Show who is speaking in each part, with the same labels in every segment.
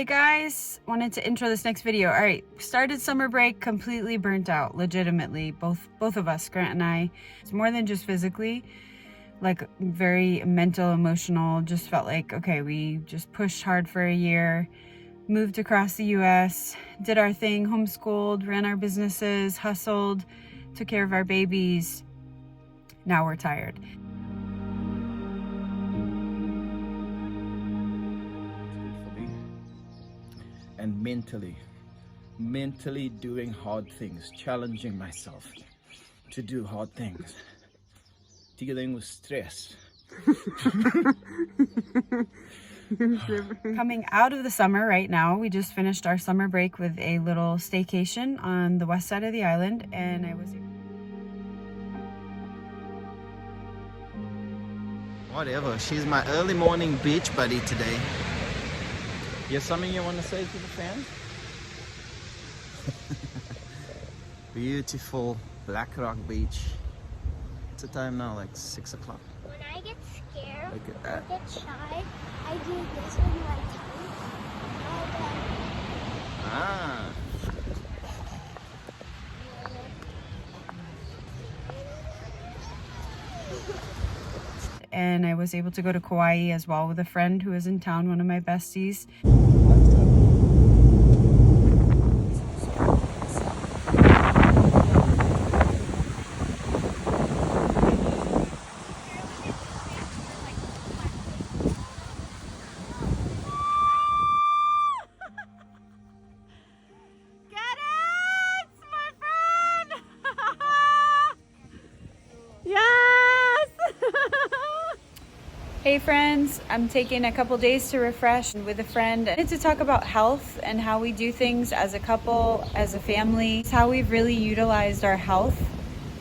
Speaker 1: Hey guys, wanted to intro this next video. All right, started summer break completely burnt out, legitimately. Both of us, Grant and I. It's more than just physically, like very mental, emotional. Just felt like, okay, we just pushed hard for a year, moved across the US, did our thing, homeschooled, ran our businesses, hustled, took care of our babies. Now we're tired.
Speaker 2: And mentally doing hard things, challenging myself to do hard things, dealing with stress.
Speaker 1: Coming out of the summer right now, we just finished our summer break with a little staycation on the west side of the island, and I was...
Speaker 2: Whatever, she's my early morning beach buddy today. You have something you want to say to the fans? Beautiful Black Rock Beach. What's the time now? Like 6 o'clock.
Speaker 3: When I get scared,
Speaker 2: Look at that.
Speaker 3: I get shy, I do this with my tongue.
Speaker 2: Ah.
Speaker 1: And I was able to go to Kauai as well with a friend who was in town, one of my besties. Hey friends, I'm taking a couple days to refresh with a friend and to talk about health and how we do things as a couple, as a family. It's how we've really utilized our health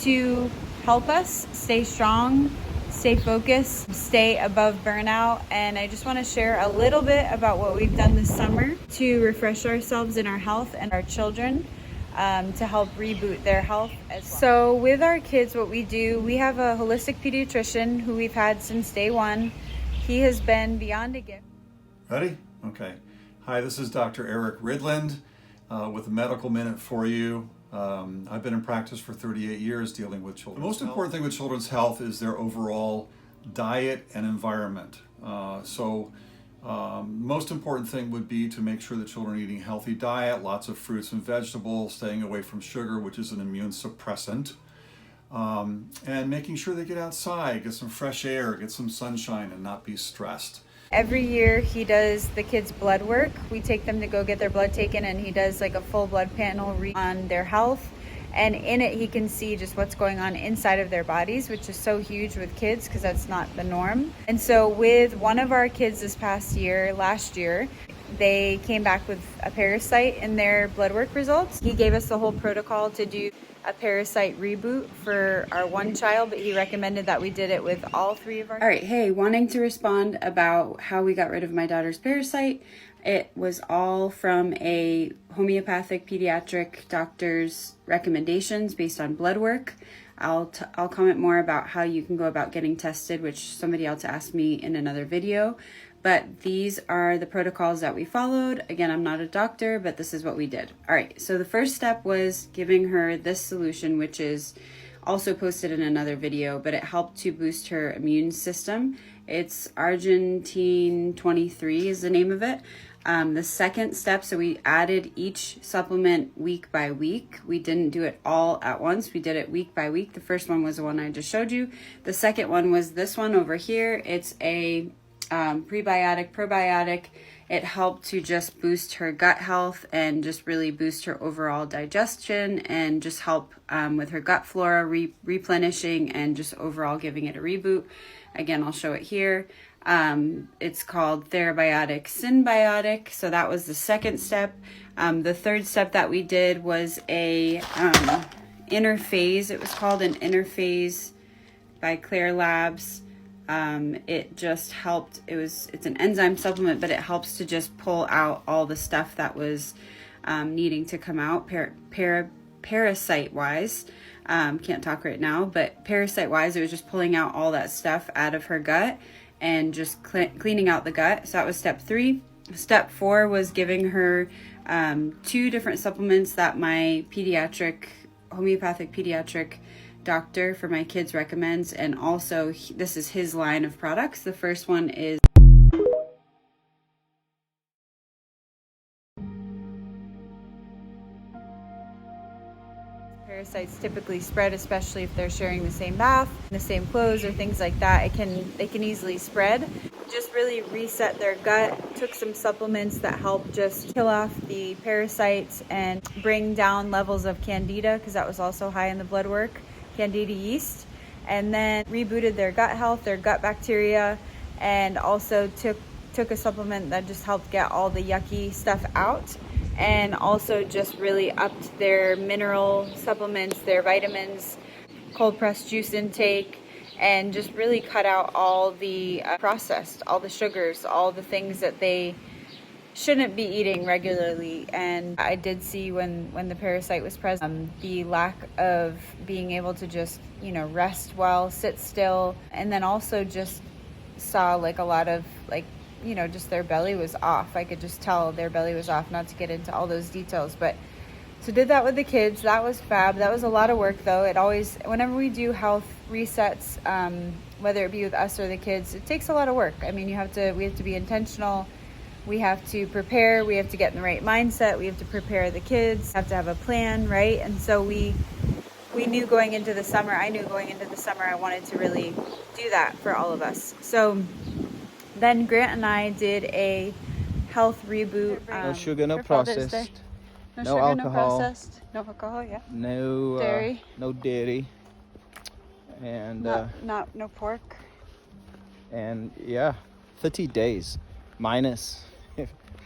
Speaker 1: to help us stay strong, stay focused, stay above burnout. And I just want to share a little bit about what we've done this summer to refresh ourselves in our health and our children. To help reboot their health as well. So with our kids, what we do, we have a holistic pediatrician who we've had since day one. He has been beyond a gift.
Speaker 4: Ready? Okay. Hi, this is Dr. Eric Ridland with a Medical Minute for you. I've been in practice for 38 years dealing with children. The most important thing with children's health is their overall diet and environment. Most important thing would be to make sure that children are eating a healthy diet, lots of fruits and vegetables, staying away from sugar, which is an immune suppressant, and making sure they get outside, get some fresh air, get some sunshine, and not be stressed.
Speaker 1: Every year he does the kids' blood work. We take them to go get their blood taken, and he does like a full blood panel on their health. And in it, he can see just what's going on inside of their bodies, which is so huge with kids because that's not the norm. And so with one of our kids this past year, last year, they came back with a parasite in their blood work results. He gave us the whole protocol to do a parasite reboot for our one child, but he recommended that we did it with all three of our... All right, hey, wanting to respond about how we got rid of my daughter's parasite. It was all from a homeopathic pediatric doctor's recommendations based on blood work. I'll comment more about how you can go about getting tested, which somebody else asked me in another video. But these are the protocols that we followed. Again, I'm not a doctor, but this is what we did. All right, so the first step was giving her this solution, which is also posted in another video, but it helped to boost her immune system. It's Argentine 23 is the name of it. The second step, so we added each supplement week by week. We didn't do it all at once. We did it week by week. The first one was the one I just showed you. The second one was this one over here. It's a prebiotic, probiotic. It helped to just boost her gut health and just really boost her overall digestion and just help with her gut flora replenishing and just overall giving it a reboot. Again, I'll show it here. It's called Therabiotic Symbiotic. So that was the second step. The third step that we did was a interphase. It was called an interphase by Claire Labs. It just helped. It's an enzyme supplement, but it helps to just pull out all the stuff that was needing to come out parasite wise. Can't talk right now, but parasite wise, it was just pulling out all that stuff out of her gut and just cleaning out the gut. So that was step 3. Step 4 was giving her 2 different supplements that my homeopathic pediatric doctor for my kids recommends, and also this is his line of products. The first one is parasites typically spread, especially if they're sharing the same bath, the same clothes, or things like that. They can easily spread. Just really reset their gut. Took some supplements that help just kill off the parasites and bring down levels of candida, because that was also high in the blood work, candida yeast. And then rebooted their gut health, their gut bacteria, and also took a supplement that just helped get all the yucky stuff out, and also just really upped their mineral supplements, their vitamins, cold pressed juice intake, and just really cut out all the processed, all the sugars, all the things that they shouldn't be eating regularly. And I did see when the parasite was present, the lack of being able to just, rest well, sit still, and then also just saw like a lot of just their belly was off. I could just tell their belly was off, not to get into all those details. But so did that with the kids. That was fab. That was a lot of work though. It always, whenever we do health resets, whether it be with us or the kids, it takes a lot of work. I mean, we have to be intentional. We have to prepare. We have to get in the right mindset. We have to prepare the kids. Have to have a plan, right? And so we knew going into the summer, I knew going into the summer, I wanted to really do that for all of us. So then Grant and I did a health reboot.
Speaker 2: No sugar, no processed. No sugar, alcohol.
Speaker 1: No processed. No alcohol, yeah.
Speaker 2: No
Speaker 1: dairy.
Speaker 2: No dairy. And
Speaker 1: no pork.
Speaker 2: And yeah, 30 days minus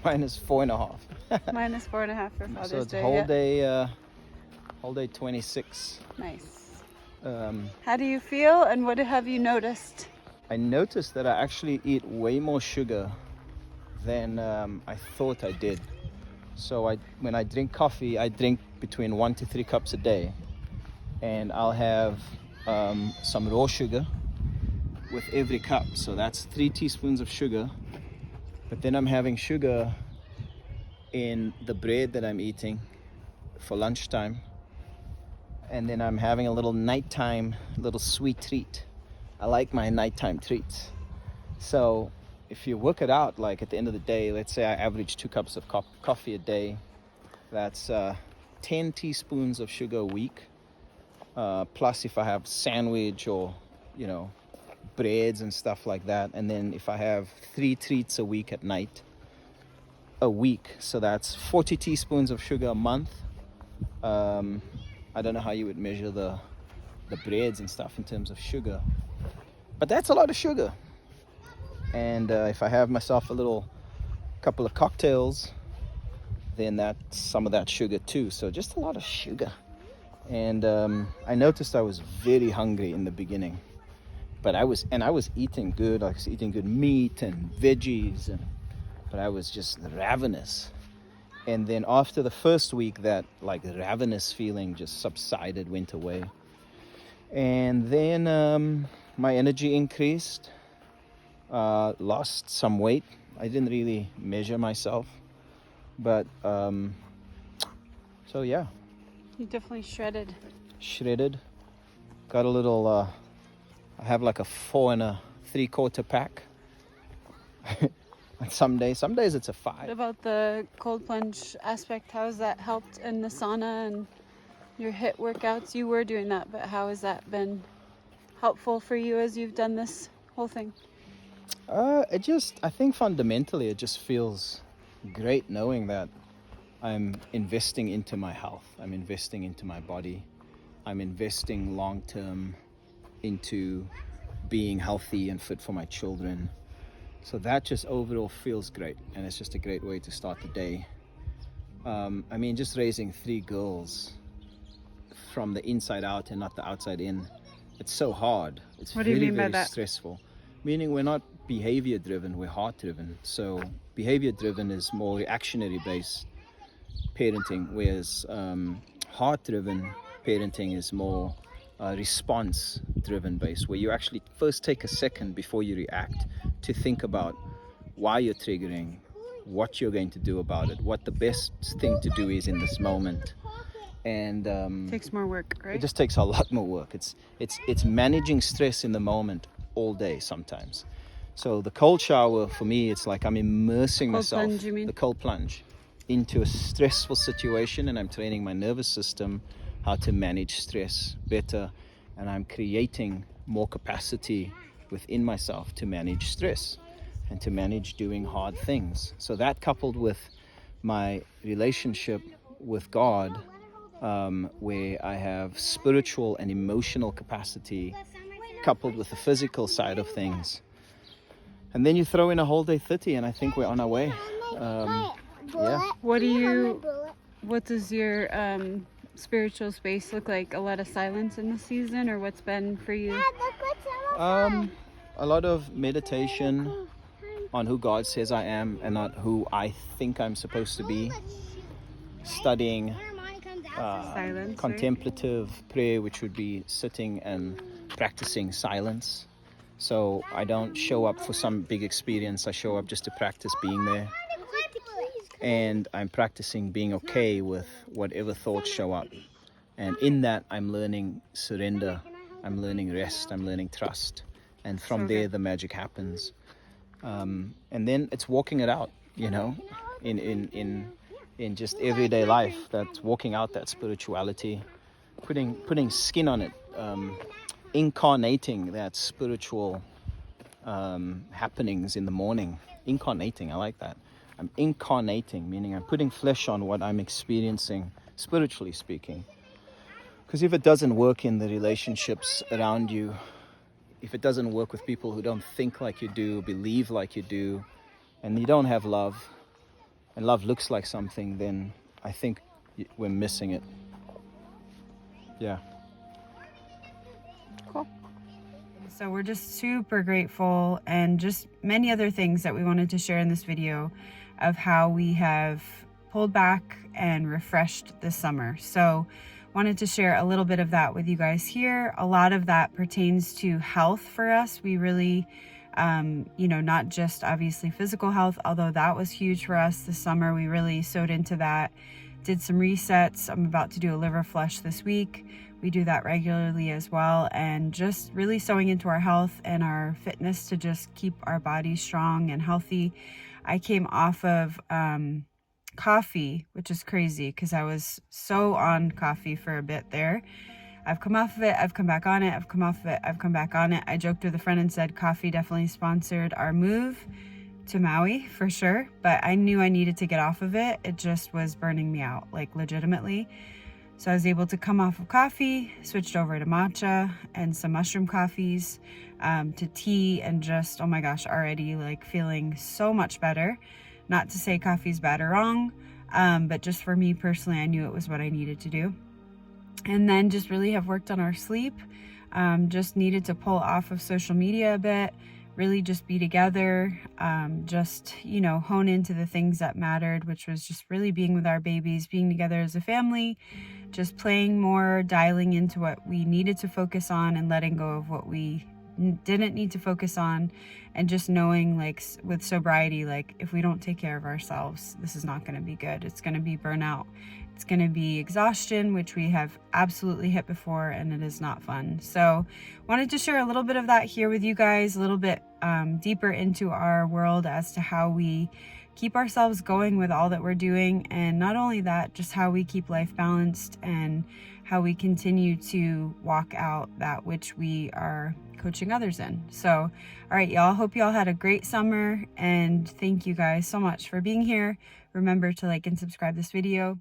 Speaker 2: 4.5.
Speaker 1: Minus 4.5 for Father's Day.
Speaker 2: So it's whole day 26.
Speaker 1: Nice.
Speaker 2: How
Speaker 1: do you feel, and what have you noticed?
Speaker 2: I noticed that I actually eat way more sugar than I thought I did. So when I drink coffee, I drink between 1 to 3 cups a day, and I'll have some raw sugar with every cup. So that's 3 teaspoons of sugar. But then I'm having sugar in the bread that I'm eating for lunchtime, and then I'm having a little nighttime, little sweet treat. I like my nighttime treats. So if you work it out, like at the end of the day, let's say I average 2 cups of coffee a day, that's 10 teaspoons of sugar a week. Plus if I have sandwich or, breads and stuff like that. And then if I have 3 treats a week at night, so that's 40 teaspoons of sugar a month. I don't know how you would measure the breads and stuff in terms of sugar, but that's a lot of sugar. And if I have myself a couple of cocktails, then that's some of that sugar too. So just a lot of sugar. And I noticed I was very hungry in the beginning, but I was eating good. I was eating good meat and veggies, but I was just ravenous. And then after the first week, that ravenous feeling just subsided, went away. And then my energy increased, lost some weight. I didn't really measure myself, but so yeah.
Speaker 1: You definitely shredded.
Speaker 2: Got a little, I have like a 4 3/4 pack. Some days it's a 5.
Speaker 1: What about the cold plunge aspect? How has that helped in the sauna and your HIIT workouts? You were doing that, but how has that been helpful for you as you've done this whole thing?
Speaker 2: I think fundamentally it just feels great knowing that I'm investing into my health. I'm investing into my body. I'm investing long term into being healthy and fit for my children. So that just overall feels great, and it's just a great way to start the day. Just raising 3 girls from the inside out and not the outside in, it's so hard. It's
Speaker 1: what do you mean by
Speaker 2: very
Speaker 1: that?
Speaker 2: Stressful. Meaning we're not behavior driven, we're heart driven. So behavior driven is more reactionary based parenting, whereas heart driven parenting is more response driven based, where you actually first take a second before you react to think about why you're triggering, what you're going to do about it, what the best thing to do is in this moment. And
Speaker 1: Takes more work, right?
Speaker 2: it just takes a lot more work. It's managing stress in the moment all day sometimes. So the cold shower for me, it's like I'm immersing myself,
Speaker 1: plunge, you mean?
Speaker 2: the cold plunge, into a stressful situation, and I'm training my nervous system how to manage stress better, and I'm creating more capacity within myself to manage stress and to manage doing hard things. So that, coupled with my relationship with God, where I have spiritual and emotional capacity coupled with the physical side of things, and then you throw in a whole day 30, and I think we're on our way. Yeah.
Speaker 1: What does your spiritual space look like? A lot of silence in the season, or what's been for you?
Speaker 2: A lot of meditation on who God says I am and not who I think I'm supposed to be. Studying
Speaker 1: Silence,
Speaker 2: contemplative prayer, which would be sitting and practicing silence. So I don't show up for some big experience. I show up just to practice being there. And I'm practicing being okay with whatever thoughts show up. And in that, I'm learning surrender. I'm learning rest. I'm learning trust. And from there, the magic happens. And then it's walking it out, you know, in just everyday life. That's walking out that spirituality, putting skin on it, incarnating that spiritual happenings in the morning. Incarnating, I like that. I'm incarnating, meaning I'm putting flesh on what I'm experiencing, spiritually speaking. Because if it doesn't work in the relationships around you, if it doesn't work with people who don't think like you do, believe like you do, and you don't have love, and love looks like something, then I think we're missing it. Yeah.
Speaker 1: Cool. So we're just super grateful, and just many other things that we wanted to share in this video of how we have pulled back and refreshed this summer. So wanted to share a little bit of that with you guys here. A lot of that pertains to health for us. We really, not just obviously physical health, although that was huge for us this summer. We really sewed into that, did some resets. I'm about to do a liver flush this week. We do that regularly as well, and just really sewing into our health and our fitness to just keep our bodies strong and healthy. I came off of coffee, which is crazy because I was so on coffee for a bit there. I've come off of it, I've come back on it, I've come off of it, I've come back on it. I joked with a friend and said coffee definitely sponsored our move to Maui for sure, but I knew I needed to get off of it. It just was burning me out, like legitimately. So I was able to come off of coffee, switched over to matcha and some mushroom coffees, to tea, and just, oh my gosh, already like feeling so much better. Not to say coffee's bad or wrong, but just for me personally, I knew it was what I needed to do. And then just really have worked on our sleep. Just needed to pull off of social media a bit, really just be together, just, hone into the things that mattered, which was just really being with our babies, being together as a family, just playing more, dialing into what we needed to focus on and letting go of what we didn't need to focus on, and just knowing, like, with sobriety, like, if we don't take care of ourselves, this is not going to be good. It's going to be burnout. It's going to be exhaustion, which we have absolutely hit before, and it is not fun. So wanted to share a little bit of that here with you guys, a little bit deeper into our world as to how we keep ourselves going with all that we're doing. And not only that, just how we keep life balanced and how we continue to walk out that which we are coaching others in. So, all right, y'all, hope y'all had a great summer, and thank you guys so much for being here. Remember to like and subscribe this video.